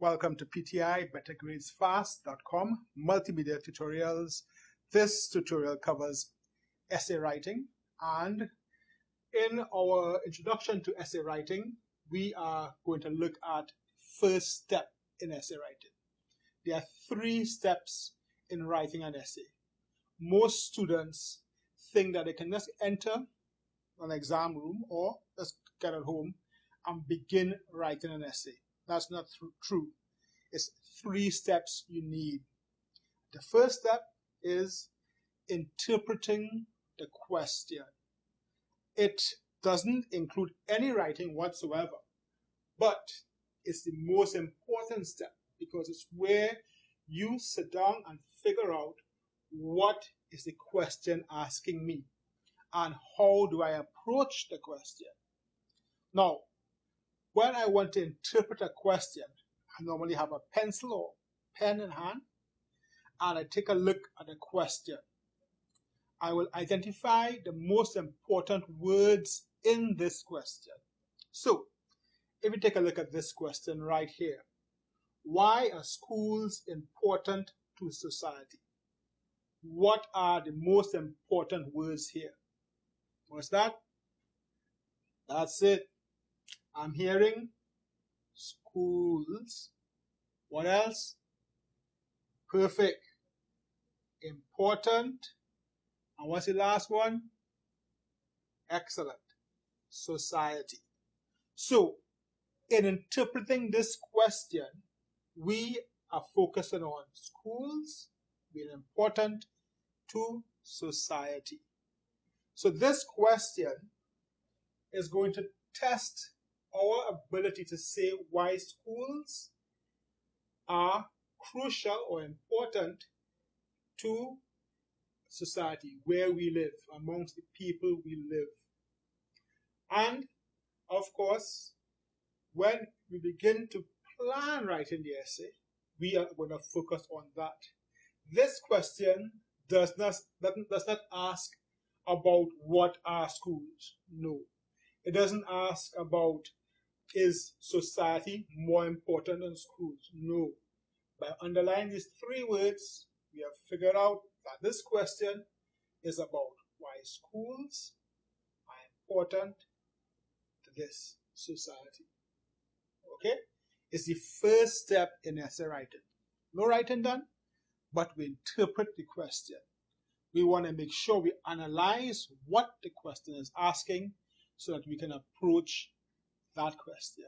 Welcome to PTI, BetterGradesFast.com, multimedia tutorials. This tutorial covers essay writing, and in our introduction to essay writing, we are going to look at first step in essay writing. There are 3 steps in writing an essay. Most students think that they can just enter an exam room or just get at home and begin writing an essay. That's not true. It's 3 steps you need. The first step is interpreting the question. It doesn't include any writing whatsoever, but it's the most important step because it's where you sit down and figure out what is the question asking me and how do I approach the question. Now, when I want to interpret a question, I normally have a pencil or pen in hand, and I take a look at the question. I will identify the most important words in this question. So, if you take a look at this question right here, why are schools important to society? What are the most important words here? What's that? That's it. I'm hearing schools. What else? Perfect. Important. And what's the last one? Excellent. Society. So, in interpreting this question, we are focusing on schools being important to society. So this question is going to test our ability to say why schools are crucial or important to society, where we live, amongst the people we live. And, of course, when we begin to plan writing the essay, we are going to focus on that. This question does not ask about what are schools. No. It doesn't ask about is society more important than schools. No. By underlining these 3 words, we have figured out that this question is about why schools are important to this society. Okay? It's the first step in essay writing. No writing done, but we interpret the question. We want to make sure we analyze what the question is asking so that we can approach that question.